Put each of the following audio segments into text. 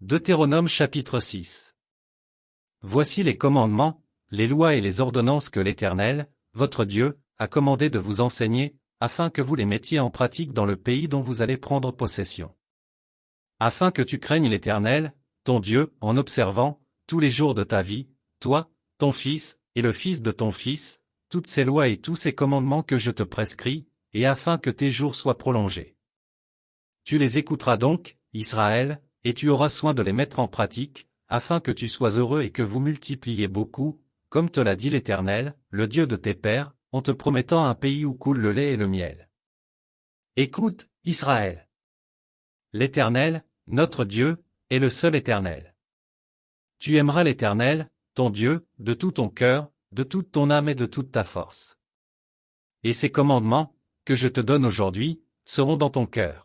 Deutéronome chapitre 6. Voici les commandements, les lois et les ordonnances que l'Éternel, votre Dieu, a commandé de vous enseigner, afin que vous les mettiez en pratique dans le pays dont vous allez prendre possession. Afin que tu craignes l'Éternel, ton Dieu, en observant, tous les jours de ta vie, toi, ton fils, et le fils de ton fils, toutes ces lois et tous ces commandements que je te prescris, et afin que tes jours soient prolongés. Tu les écouteras donc, Israël, et tu auras soin de les mettre en pratique, afin que tu sois heureux et que vous multipliez beaucoup, comme te l'a dit l'Éternel, le Dieu de tes pères, en te promettant un pays où coule le lait et le miel. Écoute, Israël. L'Éternel, notre Dieu, est le seul Éternel. Tu aimeras l'Éternel, ton Dieu, de tout ton cœur, de toute ton âme et de toute ta force. Et ces commandements, que je te donne aujourd'hui, seront dans ton cœur.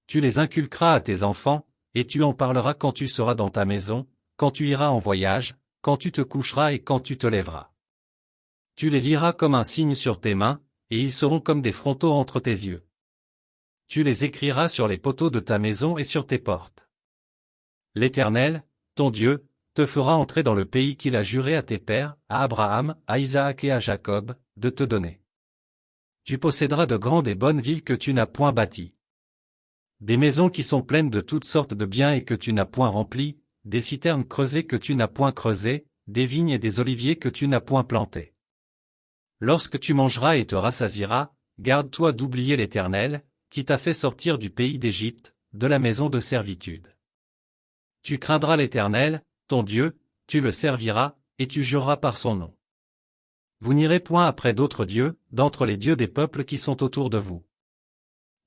Tu les inculqueras à tes enfants, et tu en parleras quand tu seras dans ta maison, quand tu iras en voyage, quand tu te coucheras et quand tu te lèveras. Tu les liras comme un signe sur tes mains, et ils seront comme des frontaux entre tes yeux. Tu les écriras sur les poteaux de ta maison et sur tes portes. L'Éternel, ton Dieu, te fera entrer dans le pays qu'il a juré à tes pères, à Abraham, à Isaac et à Jacob, de te donner. Tu posséderas de grandes et bonnes villes que tu n'as point bâties. Des maisons qui sont pleines de toutes sortes de biens et que tu n'as point remplies, des citernes creusées que tu n'as point creusées, des vignes et des oliviers que tu n'as point plantés. Lorsque tu mangeras et te rassasieras, garde-toi d'oublier l'Éternel, qui t'a fait sortir du pays d'Égypte, de la maison de servitude. Tu craindras l'Éternel, ton Dieu, tu le serviras, et tu jureras par son nom. Vous n'irez point après d'autres dieux, d'entre les dieux des peuples qui sont autour de vous.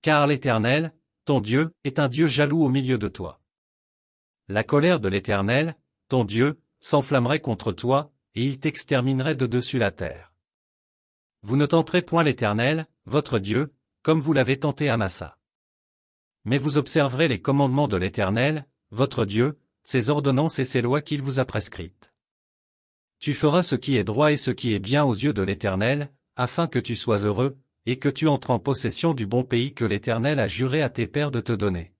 Car l'Éternel, ton Dieu, est un Dieu jaloux au milieu de toi. La colère de l'Éternel, ton Dieu, s'enflammerait contre toi, et il t'exterminerait de dessus la terre. Vous ne tenterez point l'Éternel, votre Dieu, comme vous l'avez tenté à Massa. Mais vous observerez les commandements de l'Éternel, votre Dieu, ses ordonnances et ses lois qu'il vous a prescrites. Tu feras ce qui est droit et ce qui est bien aux yeux de l'Éternel, afin que tu sois heureux, et que tu entres en possession du bon pays que l'Éternel a juré à tes pères de te donner.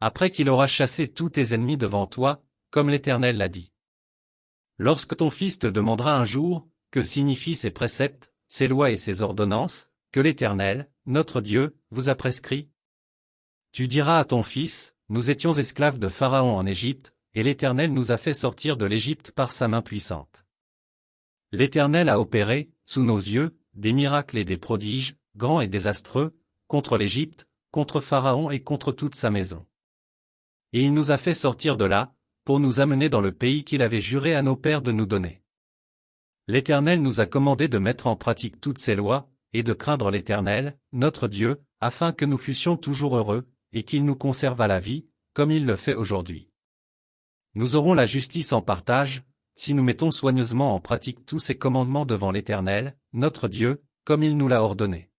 Après qu'il aura chassé tous tes ennemis devant toi, comme l'Éternel l'a dit. Lorsque ton fils te demandera un jour, que signifient ces préceptes, ces lois et ces ordonnances, que l'Éternel, notre Dieu, vous a prescrits, tu diras à ton fils, nous étions esclaves de Pharaon en Égypte, et l'Éternel nous a fait sortir de l'Égypte par sa main puissante. L'Éternel a opéré, sous nos yeux, des miracles et des prodiges, grands et désastreux, contre l'Égypte, contre Pharaon et contre toute sa maison. Et il nous a fait sortir de là, pour nous amener dans le pays qu'il avait juré à nos pères de nous donner. L'Éternel nous a commandé de mettre en pratique toutes ces lois, et de craindre l'Éternel, notre Dieu, afin que nous fussions toujours heureux, et qu'il nous conserve à la vie, comme il le fait aujourd'hui. Nous aurons la justice en partage, si nous mettons soigneusement en pratique tous ces commandements devant l'Éternel, notre Dieu, comme il nous l'a ordonné.